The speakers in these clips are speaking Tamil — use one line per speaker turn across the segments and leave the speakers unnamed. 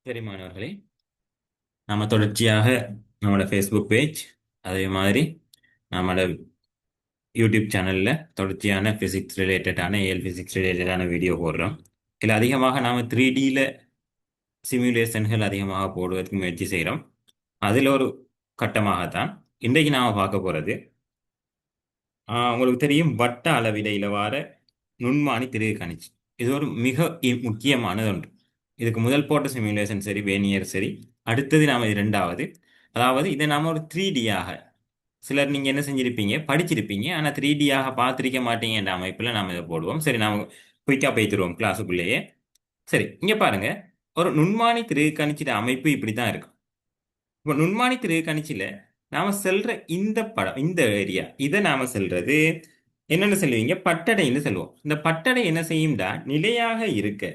சரி மாணவர்களே, நம்ம தொடர்ச்சியாக நம்மளோட ஃபேஸ்புக் பேஜ் அதே மாதிரி நம்மளோட யூடியூப் சேனலில் தொடர்ச்சியான ஃபிசிக்ஸ் ரிலேட்டடான ஃபிசிக்ஸ் ரிலேட்டடான வீடியோ போடுறோம். இதில் அதிகமாக நாம் 3Dயில் சிமுலேஷன்கள் அதிகமாக போடுவதற்கு முயற்சி செய்கிறோம். அதில் ஒரு கட்டமாகத்தான் இன்றைக்கு நாம் பார்க்க போகிறது. உங்களுக்கு தெரியும், வட்ட அளவிடையில் வார நுண்மானி திருகு கணிச்சு. இது ஒரு மிக முக்கியமானது ஒன்று. இதுக்கு முதல் போட்ட சிமுலேஷன் சரி, வேனியர் சரி, அடுத்தது நாம் இது ரெண்டாவது. அதாவது இதை நாம் ஒரு 3Dயாக, சிலர் நீங்கள் என்ன செஞ்சிருப்பீங்க, படிச்சிருப்பீங்க, ஆனால் 3Dயாக பார்த்துருக்க மாட்டீங்க என்ற அமைப்பில் நாம் இதை போடுவோம். சரி, நாம் குயிக்காக போய்த்துருவோம் கிளாஸுக்குள்ளேயே. சரி, இங்கே பாருங்க, ஒரு நுண்மானி திருகு கணிச்சிட அமைப்பு இப்படி தான் இருக்கும். இப்போ நுண்மானி திருகு கணிச்சில நாம செல்ற இந்த படம், இந்த ஏரியா, இதை நாம செல்றது என்னன்னு சொல்லுவீங்க, பட்டடைன்னு சொல்லுவோம். இந்த பட்டடை என்ன செய்யும்டா, நிலையாக இருக்க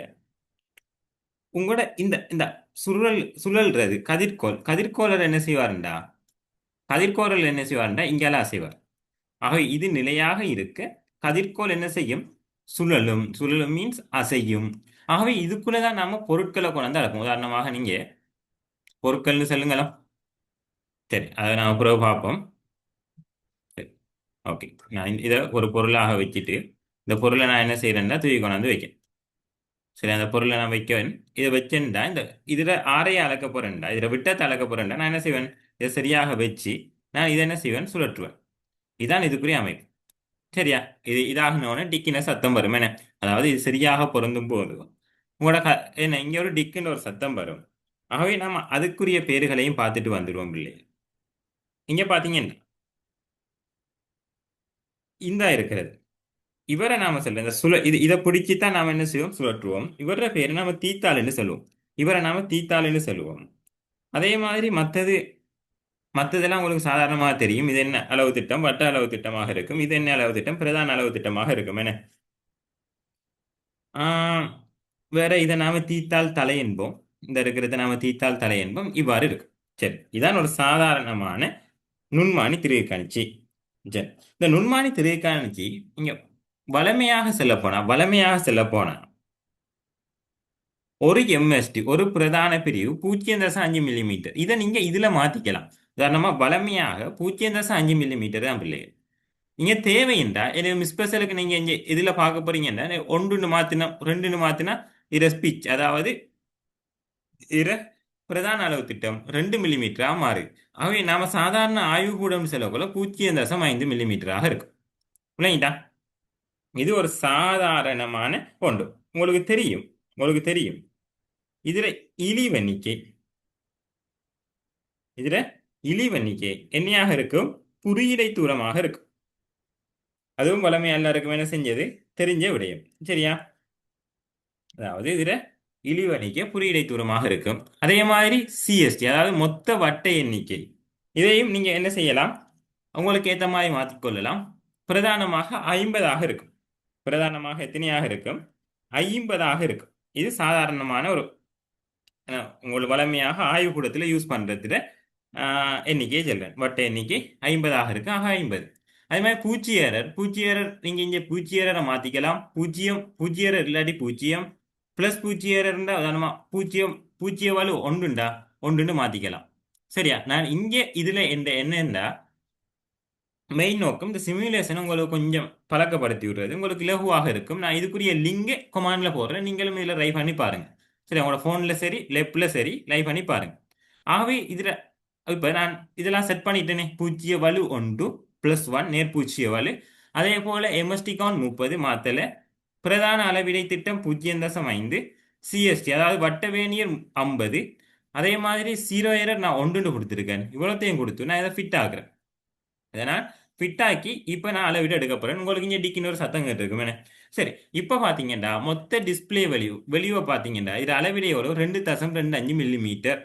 உங்களோட இந்த இந்த சுழல்றது கதிர்கோளர் என்ன செய்வாருண்டா, கதிர்கோளர் என்ன செய்வாருண்டா இங்கெல்லாம் அசைவார். ஆகவே இது நிலையாக இருக்க கதிர்கோள் என்ன செய்யும், சுழலும். சுழலும் மீன்ஸ் அசையும். ஆகவே இதுக்குள்ளதான் நாம பொருட்களை கொண்டாந்து அடக்கும். உதாரணமாக நீங்க பொருட்கள்னு சொல்லுங்களா. சரி, அதை நாம பிறகு பார்ப்போம். சரி, ஓகே. நான் இதை ஒரு பொருளாக வச்சுட்டு இந்த பொருளை நான் என்ன செய்யறேன்னா தூக்கி கொண்டாந்து வைக்கிறேன். சரி, அந்த பொருளை நான் வைக்கவேன். இதை வச்சேன்டா இந்த இதில் ஆரையை அளக்க போறேன்டா, இதில் விட்டத்தை அளக்க போறேன்டா, நான் என்ன செய்வேன், இதை சரியாக வச்சு நான் இதை என்ன செய்வேன், சுழற்றுவேன். இதான் இதுக்குரிய அமைப்பு. சரியா, இதாகனோடனே டிக்கின சத்தம் வரும். என்ன, அதாவது இது சரியாக பொருந்தும் போது உங்களோட என்ன இங்கே ஒரு டிக்குன்னு ஒரு சத்தம் வரும். ஆகவே நம்ம அதுக்குரிய பேர்களையும் பார்த்துட்டு வந்துடுவோம் பிள்ளை. இங்க பார்த்தீங்கன்னா இந்த இருக்கிறது இவரை நாம சொல்ல இந்த இதை பிடிச்சித்தான் நாம என்ன செய்வோம், சுழற்றுவோம். இவர பேரு நாம தீத்தாள்னு சொல்லுவோம். இவரை நாம தீத்தாள்னு சொல்லுவோம். அதே மாதிரி மற்றதெல்லாம் உங்களுக்கு சாதாரணமாக தெரியும். இது என்ன அளவு திட்டம், வட்ட அளவு திட்டமாக இருக்கும். இது என்ன அளவு திட்டம், பிரதான அளவு திட்டமாக இருக்கும். என்ன வேற இதை நாம தீத்தால் தலை என்போம். இந்த இருக்கிறத நாம தீத்தால் தலை என்போம். இவ்வாறு இருக்கும். சரி, இதான் ஒரு சாதாரணமான நுண்மானி திருகைக்காணிச்சி. சரி, இந்த நுண்மானி திருகைக்காணிச்சி இங்க வளமையாக செல்ல போனா ஒரு எம்எஸ்டி, ஒரு பிரதான பிரிவு 0.5 மில்லிமீட்டர். இதை நீங்க இதுல மாத்திக்கலாம். உதாரணமா வளமையாக 0.5 மில்லிமீட்டர் தான் பிள்ளைகள். நீங்க தேவைண்டா ஸ்பெஷலுக்கு நீங்க இங்க இதுல பார்க்க போறீங்கன்னா ஒன்றுன்னு மாத்தினா ரெண்டுன்னு மாத்தினா இர ஸ்பீச், அதாவது இர பிரதான அளவு திட்டம் 2 மில்லிமீட்டரா மாறு. ஆகவே நாம சாதாரண ஆய்வுகூடம் செலவுக்குள்ள 0.5 மில்லிமீட்டராக இருக்கும். இல்லைங்களா? இது ஒரு சாதாரணமான ஒன்று. உங்களுக்கு தெரியும் இதுல இழிவெண்ணிக்கை இதுல இழிவெண்ணிக்கை என்னையாக இருக்கும், குறியீடை தூரமாக இருக்கும். அதுவும் வளமை எல்லாருக்கும் என்ன செஞ்சது தெரிஞ்ச விடயம். சரியா, அதாவது இதுல இழிவு எண்ணிக்கை குறியீடை தூரமாக இருக்கும். அதே மாதிரி சிஎஸ்டி, அதாவது மொத்த வட்ட எண்ணிக்கை, இதையும் நீங்க என்ன செய்யலாம், உங்களுக்கு ஏற்ற மாதிரி மாற்றிக்கொள்ளலாம். பிரதானமாக 50ஆக இருக்கும். பிரதானமாக எத்தனையாக இருக்கும், 50ஆக இருக்கும். இது சாதாரணமான ஒரு உங்களுக்கு வளமையாக ஆய்வுக்கூடத்தில் யூஸ் பண்றதுல எண்ணிக்கையை சொல்றேன். வட்ட எண்ணிக்கை 50ஆக இருக்கு. ஆக 50. அதே மாதிரி பூச்சி ஏரர் நீங்க இங்க பூச்சி ஏரரை மாத்திக்கலாம். பூஜ்ஜிய ஏரர் இல்லாட்டி பூஜ்ஜியம் பிளஸ் பூச்சி ஏரர் உதாரணமா பூஜ்ஜிய வலு ஒன்றுண்டா, ஒன்றுன்னு மாத்திக்கலாம். சரியா, நான் இங்கே இதுல என்னண்டா மெயின் நோக்கம் இந்த சிமுலேஷன் உங்களுக்கு கொஞ்சம் பழக்கப்படுத்தி விடுறது, உங்களுக்கு இலகுவாக இருக்கும். நான் இதுக்குரிய லிங்க் கொமாண்ட்ல போடுறேன், நீங்களும் இதில் ட்ரை பண்ணி பாருங்க. சரி, உங்களோட ஃபோன்ல சரி லேப்ல சரி லைவ் பண்ணி பாருங்க. ஆகவே இதுல இப்ப நான் இதெல்லாம் செட் பண்ணிட்டேனே, பூஜ்ஜிய வலு 1 +1 நேர் பூஜ்ஜிய வலு. அதே போல எம்எஸ்டி கவுண்ட் 30 மாத்தல. பிரதான அளவிடை திட்டம் 0.5. சிஎஸ்டி அதாவது வட்டவேணியர் 50. அதே மாதிரி 0 எரர் நான் 1 கொடுத்துருக்கேன். இவ்வளோத்தையும் கொடுத்து நான் இதை ஃபிட் ஆகுறேன். இதனால் ஃபிட் ஆக்கி இப்போ நான் அளவிட எடுக்க போறேன். உங்களுக்கு இங்கே டிக்கின்னு ஒரு சத்தம் கேட்டுருக்குமே. சரி, இப்போ பார்த்தீங்கன்னா மொத்த டிஸ்பிளே வெளியுவை பார்த்தீங்கன்னா இது அளவிட எவ்வளோ, 2.25 மில்லிமீட்டர்.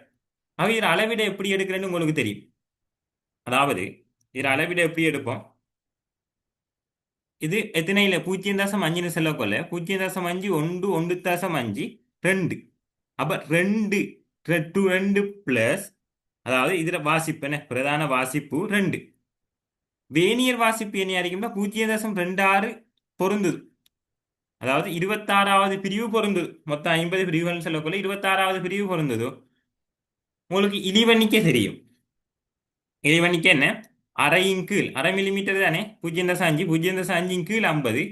அவ இதில் அளவிட எப்படி எடுக்கிறேன்னு உங்களுக்கு தெரியும். அதாவது இதில் அளவிட எப்படி எடுப்போம், இது எத்தனையில் 0.5 செல்லக்கொள்ள 0.5 1 1.5 2. அப்போ 2 பிளஸ், அதாவது இதில் வாசிப்பு என்ன, பிரதான வாசிப்பு 2. வேனியர் வாசிப்பு என்ன அடிக்கும்னா 0.26 பொருந்துது. அதாவது 26வது பிரிவு பொருந்தது. மொத்தம் 50 பிரிவுகள் சொல்லக்குள்ள 26வது பிரிவு பொருந்தது. உங்களுக்கு இழிவெண்ணிக்கை தெரியும். இழிவெண்ணிக்கை என்ன? அரையின் கீழ், அரை மில்லிமீட்டர் தானே, 0.5, 0.5 கீழ் 50,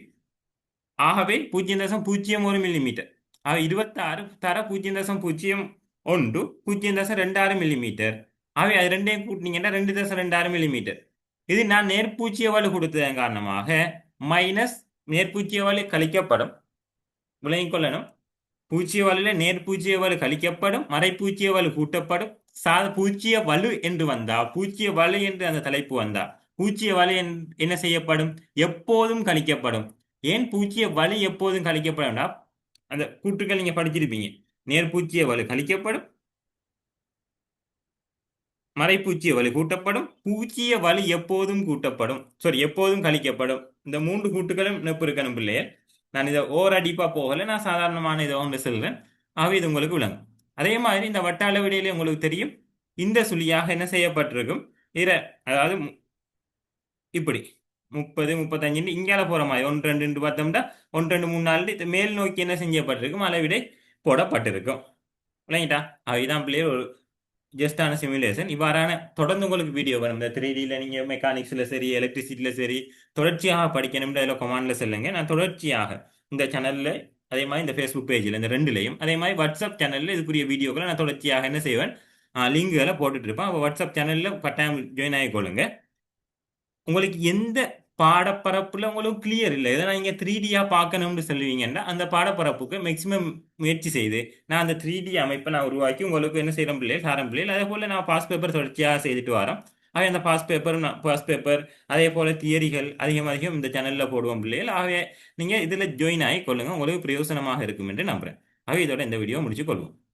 ஆகவே 0.01 மில்லிமீட்டர். ஆக 26 தர 0.01, 0.26 மில்லிமீட்டர். ஆகவே அது ரெண்டையும் கூட்டினீங்கன்னா 2.26 மில்லிமீட்டர். இது நான் நேர்பூச்சிய வலு கொடுத்ததன் காரணமாக மைனஸ் நேர்பூச்சிய வலு கழிக்கப்படும். விளங்கிக் கொள்ளணும். பூச்சிய வலுல நேர்பூச்சிய வலு கழிக்கப்படும், மறைப்பூச்சிய வலு கூட்டப்படும். பூச்சிய வலு என்று வந்தா, பூச்சிய வலு என்று அந்த தலைப்பு வந்தா, பூச்சிய வலு என்ன செய்யப்படும்? எப்போதும் கழிக்கப்படும். ஏன் பூச்சிய வலு எப்போதும் கழிக்கப்படும்னா, அந்த கூற்றுக்கள் நீங்க படிச்சிருப்பீங்க. நேர்பூச்சிய வலு கழிக்கப்படும், மறைப்பூச்சிய வலு கூட்டப்படும், பூச்சிய வலு எப்போதும் கூட்டப்படும், சாரி எப்போதும் கழிக்கப்படும். இந்த 3 கூட்டுகளும் நெப்பு இருக்கணும் பிள்ளையே. நான் இதை ஓரடிப்பா போகல, நான் சாதாரணமான இதை ஒன்று சொல்றேன். ஆகவே இது உங்களுக்கு விளங்கும். அதே மாதிரி இந்த வட்ட அளவிடையிலே உங்களுக்கு தெரியும், இந்த சுழியாக என்ன செய்யப்பட்டிருக்கும்? அதாவது இப்படி 30, 35 இங்கால போற மாதிரி 1, 2 பார்த்தோம்னா 1, 2, 3, 4 மேல் நோக்கி என்ன செய்யப்பட்டிருக்கும்? அளவிடை போடப்பட்டிருக்கும். விளங்கிட்டா? இதான் பிள்ளைகள் ஒரு ஜஸ்டான சிமுலேஷன். இவ்வாறான தொடர்ந்து உங்களுக்கு வீடியோ வரும். இந்த 3Dல நீங்க மெக்கானிக்ஸ்ல சரி, எலக்ட்ரிசிட்டியில சரி தொடர்ச்சியாக படிக்கணும்ன்ற அதில் கொமாண்ட்ல சொல்லுங்க. நான் தொடர்ச்சியாக இந்த சேனல்ல, அதே மாதிரி இந்த ஃபேஸ்புக் பேஜில், இந்த ரெண்டுலையும், அதே மாதிரி வாட்ஸ்அப் சேனல்ல இதுக்குரிய வீடியோக்களை நான் தொடர்ச்சியாக என்ன செய்வேன்? லிங்குகளை போட்டுட்டு இருப்பேன். அப்போ வாட்ஸ்அப் சேனல்ல கட்டாயம் ஜாயின் ஆகிக்கொள்ளுங்க. உங்களுக்கு எந்த பாடப்பரப்புல உங்களுக்கு கிளியர் இல்லை, எதனா நீங்க 3Dயா பார்க்கணும்னு சொல்லுவீங்கன்னா அந்த பாடப்பரப்புக்கு மேக்சிமம் முயற்சி செய்து நான் அந்த 3D அமைப்பை நான் உருவாக்கி உங்களுக்கு என்ன செய்யறோம் பிள்ளைகள், சாரம் பிள்ளைகள். அதே போல நான் பாஸ் பேப்பர் தொடர்ச்சியாக செய்துட்டு வரோம். ஆகவே அந்த பாஸ் பேப்பர் அதே போல தியரிகள் அதிகம் அதிகம் இந்த சேனல்ல போடுவோம் பிள்ளைகள். ஆகவே நீங்க இதுல ஜாயின் ஆகி கொள்ளுங்க, உங்களுக்கு பிரயோசனமாக இருக்கும் என்று நம்புறேன். ஆகவே இதோட இந்த வீடியோ முடிச்சு கொள்வோம்.